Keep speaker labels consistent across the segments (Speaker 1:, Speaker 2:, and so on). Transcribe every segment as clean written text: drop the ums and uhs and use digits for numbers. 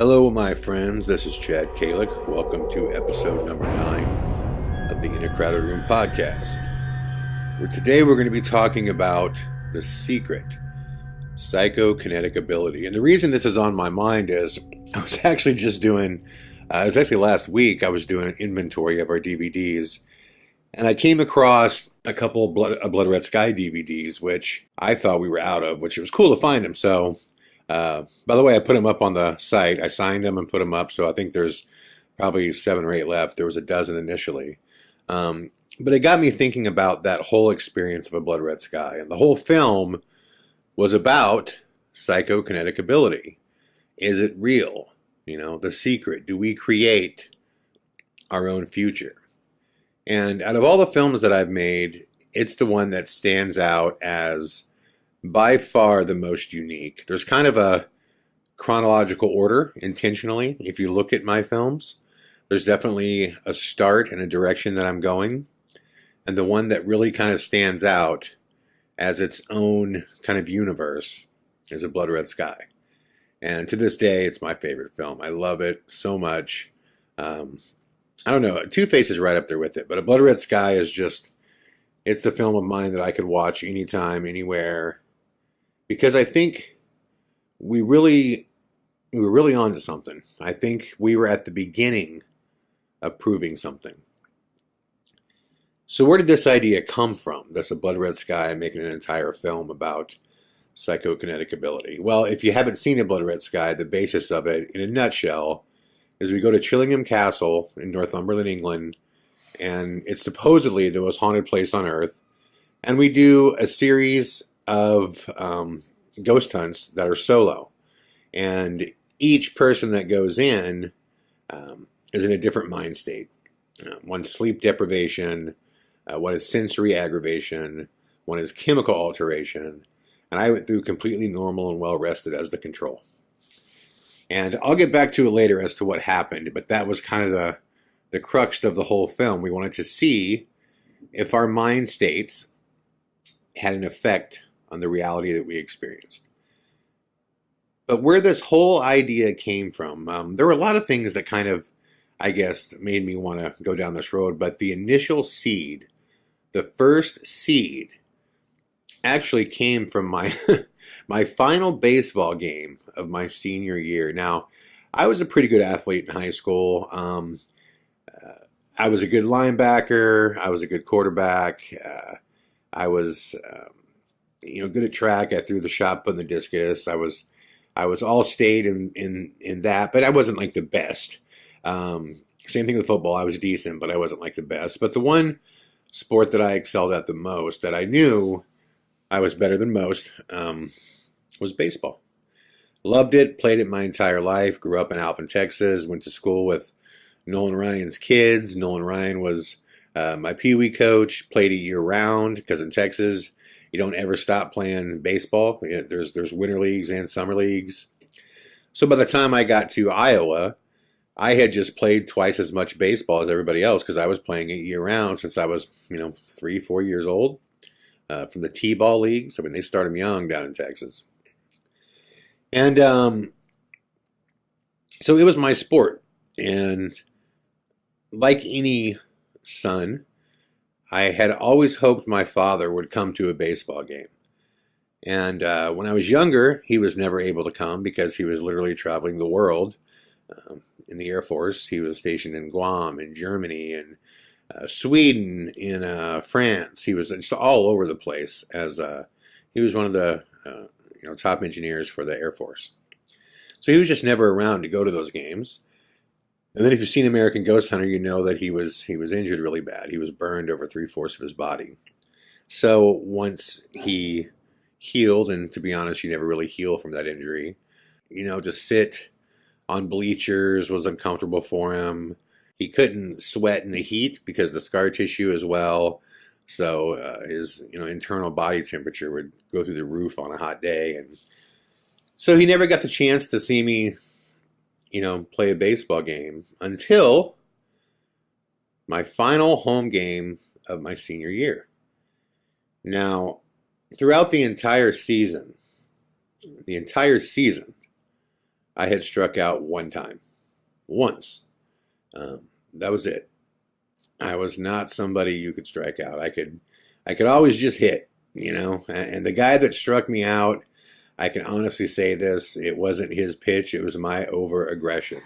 Speaker 1: Hello, my friends. This is Chad Calek. Welcome to episode number 9 of the In a Crowded Room podcast. Where today we're going to be talking about the secret psychokinetic ability. And the reason this is on my mind is I was actually last week, I was doing an inventory of our DVDs. And I came across a couple Blood Red Sky DVDs, which I thought we were out of, which it was cool to find them. So, by the way, I put them up on the site. I signed them and put them up. So I think there's probably 7 or 8 left. There was a dozen initially. But it got me thinking about that whole experience of A Blood Red Sky. And the whole film was about psychokinetic ability. Is it real? The secret. Do we create our own future? And out of all the films that I've made, it's the one that stands out as by far the most unique. There's kind of a chronological order, intentionally, if you look at my films. There's definitely a start and a direction that I'm going. And the one that really kind of stands out as its own kind of universe is A Blood Red Sky. And to this day, it's my favorite film. I love it so much. I don't know, Two-Face is right up there with it, but A Blood Red Sky is just, it's the film of mine that I could watch anytime, anywhere, because I think we were really onto something. I think we were at the beginning of proving something. So where did this idea come from? This A Blood Red Sky, making an entire film about psychokinetic ability. Well, if you haven't seen A Blood Red Sky, the basis of it, in a nutshell, is we go to Chillingham Castle in Northumberland, England, and it's supposedly the most haunted place on earth. And we do a series of ghost hunts that are solo. And each person that goes in is in a different mind state. One's sleep deprivation, one is sensory aggravation, one is chemical alteration, and I went through completely normal and well-rested as the control. And I'll get back to it later as to what happened, but that was kind of the crux of the whole film. We wanted to see if our mind states had an effect on the reality that we experienced. But where this whole idea came from, there were a lot of things that kind of, I guess, made me want to go down this road, but the initial seed, the first seed, actually came from my my final baseball game of my senior year. Now, I was a pretty good athlete in high school. I was a good linebacker. I was a good quarterback. I was, good at track. I threw the shot put in the discus. I was all state in that, but I wasn't like the best. Same thing with football. I was decent, but I wasn't like the best. But the one sport that I excelled at the most, that I knew I was better than most, was baseball. Loved it, played it my entire life, grew up in Alvin, Texas, went to school with Nolan Ryan's kids. Nolan Ryan was my Pee-wee coach, played it year-round, because in Texas, you don't ever stop playing baseball. There's winter leagues and summer leagues. So by the time I got to Iowa, I had just played twice as much baseball as everybody else, because I was playing it year-round since I was, 3-4 years old. From the T-ball leagues. I mean, they started me young down in Texas. And so it was my sport. And like any son, I had always hoped my father would come to a baseball game. And when I was younger, he was never able to come because he was literally traveling the world in the Air Force. He was stationed in Guam, in Germany, and Sweden, in France. He was just all over the place, as he was one of the top engineers for the Air Force. So he was just never around to go to those games. And then if you've seen American Ghost Hunter, you know that he was injured really bad. He was burned over 3/4 of his body. So once he healed, and to be honest, you never really heal from that injury, to sit on bleachers was uncomfortable for him. He couldn't sweat in the heat because the scar tissue as well. So his internal body temperature would go through the roof on a hot day. And so he never got the chance to see me, play a baseball game until my final home game of my senior year. Now, throughout the entire season, I had struck out one time. Once. That was it. I was not somebody you could strike out. I could always just hit, And the guy that struck me out, I can honestly say this, it wasn't his pitch, it was my over aggression.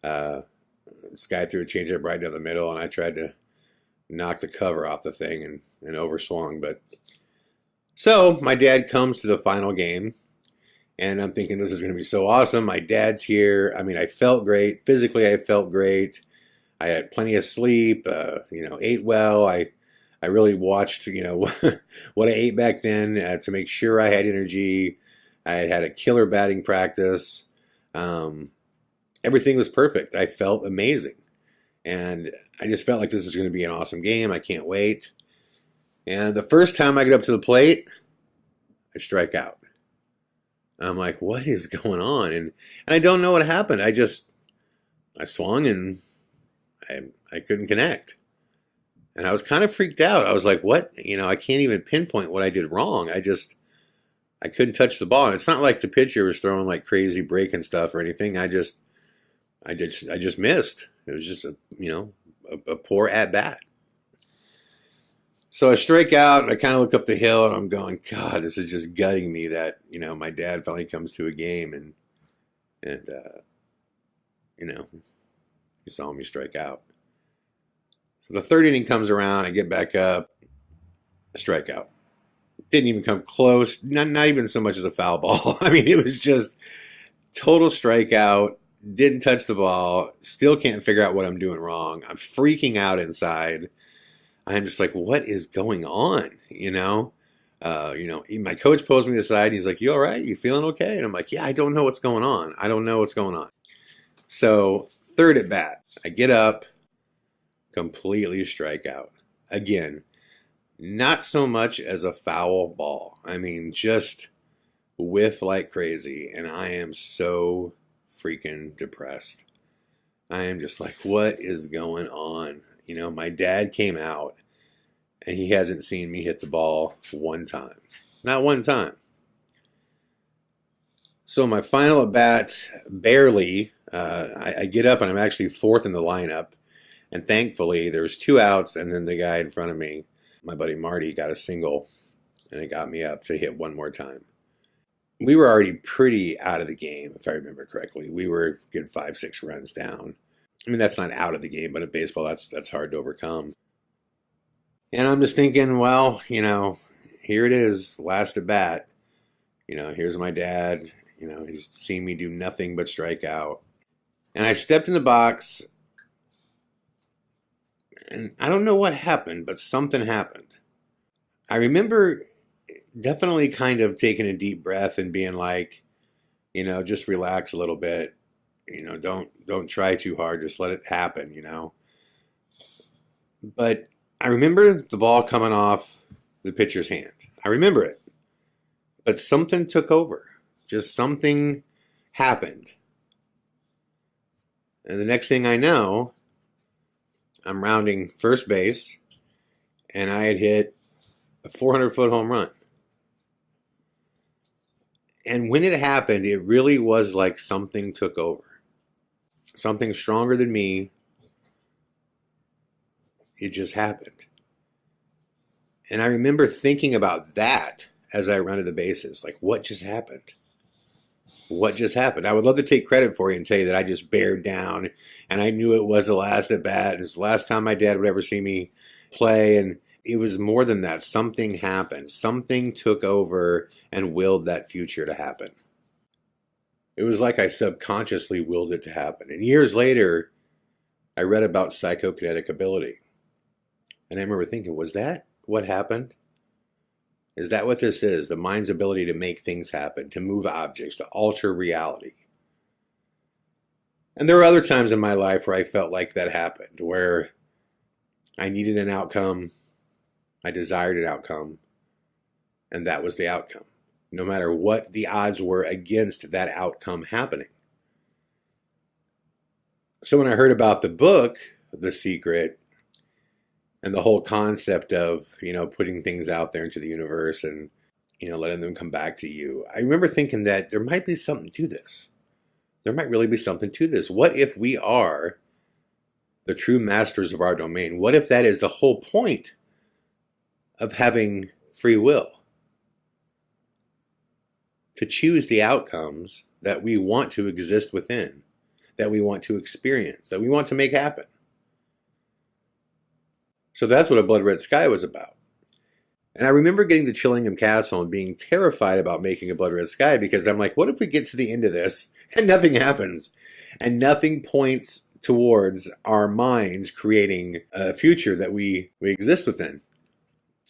Speaker 1: This guy threw a changeup right down the middle, and I tried to knock the cover off the thing and overswung. But so my dad comes to the final game, and I'm thinking this is going to be so awesome. My dad's here. I mean, I felt great. Physically, I felt great. I had plenty of sleep, ate well. I really watched, what I ate back then to make sure I had energy. I had a killer batting practice. Everything was perfect. I felt amazing. And I just felt like this is going to be an awesome game. I can't wait. And the first time I get up to the plate, I strike out. I'm like, what is going on? And I don't know what happened. I swung and I couldn't connect. And I was kind of freaked out. I was like, what? I can't even pinpoint what I did wrong. I couldn't touch the ball. And it's not like the pitcher was throwing like crazy breaking stuff or anything. I just missed. It was just a poor at bat. So I strike out and I kind of look up the hill and I'm going, God, this is just gutting me that, my dad finally comes to a game and he saw me strike out. So the third inning comes around, I get back up, a strikeout. Didn't even come close, not even so much as a foul ball. I mean, it was just total strikeout, didn't touch the ball, still can't figure out what I'm doing wrong. I'm freaking out inside. I'm just like, what is going on? My coach pulls me aside and he's like, you all right? You feeling okay? And I'm like, yeah, I don't know what's going on. I don't know what's going on. So third at bat, I get up, completely strike out. Again, not so much as a foul ball. I mean, just whiff like crazy. And I am so freaking depressed. I am just like, what is going on? My dad came out and he hasn't seen me hit the ball one time. Not one time. So my final at bat, barely, I get up and I'm actually fourth in the lineup. And thankfully, there was 2 outs, and then the guy in front of me, my buddy Marty, got a single, and it got me up to hit one more time. We were already pretty out of the game, if I remember correctly. We were a good 5-6 runs down. I mean, that's not out of the game, but in baseball, that's hard to overcome. And I'm just thinking, well, here it is, last at bat. Here's my dad. He's seen me do nothing but strike out. And I stepped in the box, and I don't know what happened, but something happened. I remember definitely kind of taking a deep breath and being like, just relax a little bit. Don't try too hard. Just let it happen, But I remember the ball coming off the pitcher's hand. I remember it. But something took over. Just something happened. And the next thing I know, I'm rounding first base, and I had hit a 400-foot home run. And when it happened, it really was like something took over. Something stronger than me. It just happened. And I remember thinking about that as I rounded the bases. Like, what just happened? What just happened? I would love to take credit for you and tell you that I just bared down and I knew it was the last at bat. It's the last time my dad would ever see me play. And it was more than that. Something happened. Something took over and willed that future to happen. It was like I subconsciously willed it to happen. And years later, I read about psychokinetic ability. And I remember thinking, was that what happened? Is that what this is? The mind's ability to make things happen, to move objects, to alter reality. And there were other times in my life where I felt like that happened, where I needed an outcome, I desired an outcome, and that was the outcome, no matter what the odds were against that outcome happening. So when I heard about the book, The Secret, and the whole concept of, putting things out there into the universe and, letting them come back to you, I remember thinking that there might be something to this. there might really be something to this. What if we are the true masters of our domain? What if that is the whole point of having free will? To choose the outcomes that we want to exist within, that we want to experience, that we want to make happen. So that's what A Blood Red Sky was about. And I remember getting to Chillingham Castle and being terrified about making A Blood Red Sky, because I'm like, what if we get to the end of this and nothing happens? And nothing points towards our minds creating a future that we exist within.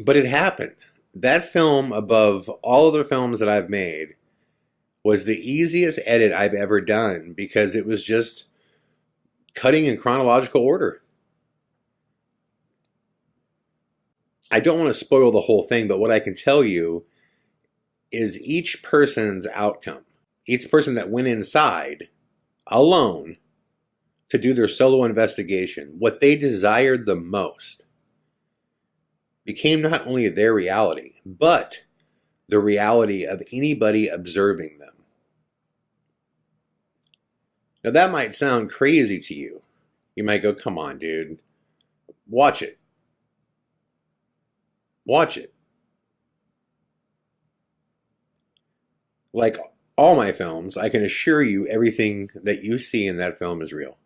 Speaker 1: But it happened. That film, above all other films that I've made, was the easiest edit I've ever done, because it was just cutting in chronological order. I don't want to spoil the whole thing, but what I can tell you is each person's outcome, each person that went inside alone to do their solo investigation, what they desired the most became not only their reality, but the reality of anybody observing them. Now that might sound crazy to you. You might go, come on, dude. Watch it. Watch it. Like all my films, I can assure you everything that you see in that film is real.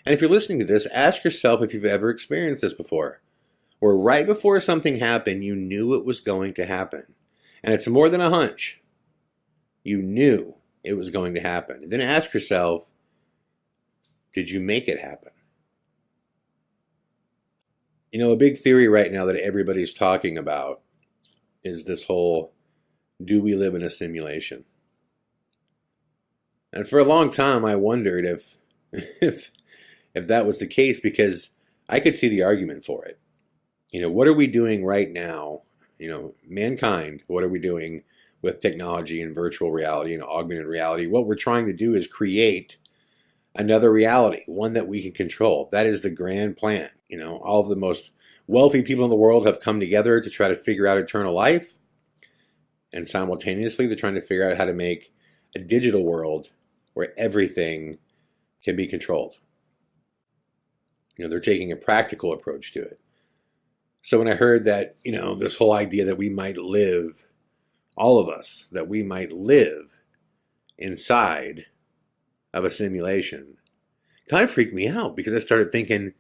Speaker 1: And if you're listening to this, ask yourself if you've ever experienced this before, where right before something happened, you knew it was going to happen. And it's more than a hunch. You knew it was going to happen. And then ask yourself, did you make it happen? You know, a big theory right now that everybody's talking about is this whole, do we live in a simulation? And for a long time, I wondered if that was the case, because I could see the argument for it. You know, what are we doing right now? You know, mankind, what are we doing with technology and virtual reality and augmented reality? What we're trying to do is create another reality, one that we can control. That is the grand plan. You know, all of the most wealthy people in the world have come together to try to figure out eternal life. And simultaneously, they're trying to figure out how to make a digital world where everything can be controlled. You know, they're taking a practical approach to it. So when I heard that, you know, this whole idea that we might live, all of us, that we might live inside of a simulation, kind of freaked me out, because I started thinking,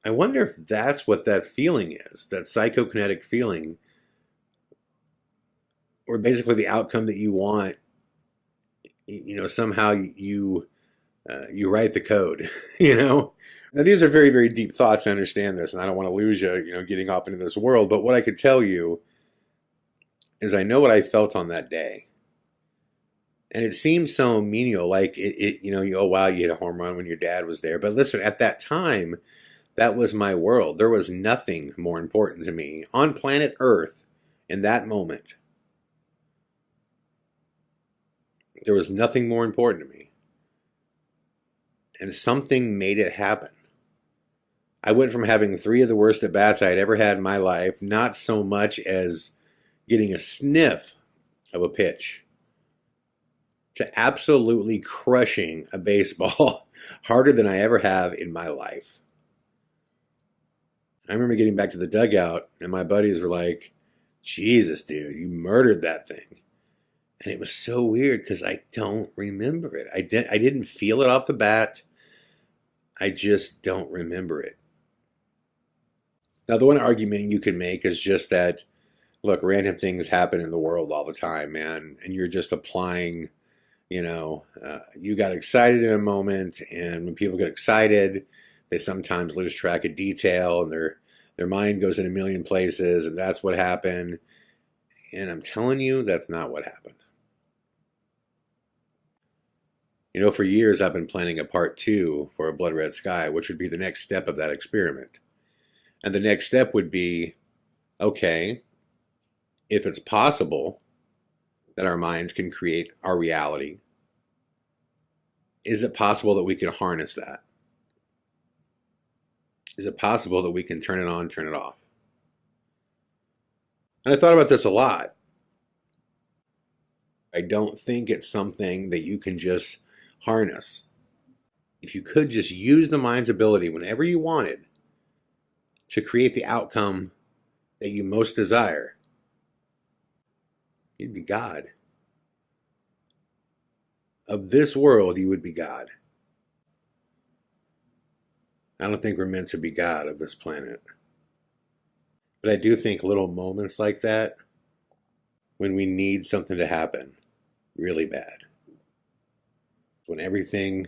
Speaker 1: I wonder if that's what that feeling is, that psychokinetic feeling, or basically the outcome that you want. You know, somehow you write the code, you know. Now, these are very, very deep thoughts. I understand this, and I don't want to lose you, you know, getting off into this world. But what I could tell you is I know what I felt on that day. And it seems so menial, like, you know, oh, wow, you hit a home run when your dad was there. But listen, at that time, that was my world. There was nothing more important to me on planet Earth in that moment. There was nothing more important to me. And something made it happen. I went from having 3 of the worst at-bats I had ever had in my life, not so much as getting a sniff of a pitch, to absolutely crushing a baseball harder than I ever have in my life. I remember getting back to the dugout, and my buddies were like, Jesus, dude, you murdered that thing. And it was so weird, because I don't remember it. I didn't feel it off the bat. I just don't remember it. Now, the one argument you can make is just that, look, random things happen in the world all the time, man, and you're just applying, you know, you got excited in a moment, and when people get excited, they sometimes lose track of detail, and their mind goes in a million places, and that's what happened. And I'm telling you, that's not what happened. You know, for years I've been planning a part 2 for A Blood Red Sky, which would be the next step of that experiment. And the next step would be, okay, if it's possible that our minds can create our reality, is it possible that we can harness that? Is it possible that we can turn it on, turn it off? And I thought about this a lot. I don't think it's something that you can just harness. If you could just use the mind's ability whenever you wanted to create the outcome that you most desire, you'd be God. Of this world, you would be God. I don't think we're meant to be God of this planet. But I do think little moments like that, when we need something to happen really bad, when everything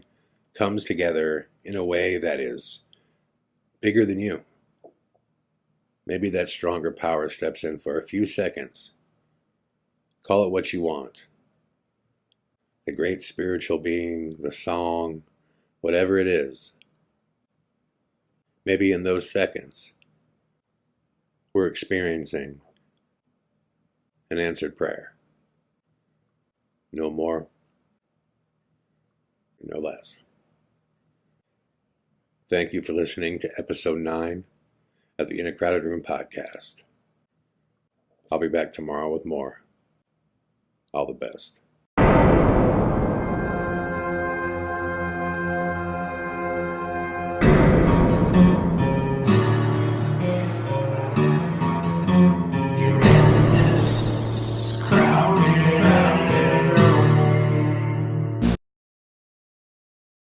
Speaker 1: comes together in a way that is bigger than you, maybe that stronger power steps in for a few seconds. Call it what you want. The great spiritual being, the song, whatever it is. Maybe in those seconds, we're experiencing an answered prayer. No more, no less. Thank you for listening to episode 9 of the In a Crowded Room podcast. I'll be back tomorrow with more. All the best.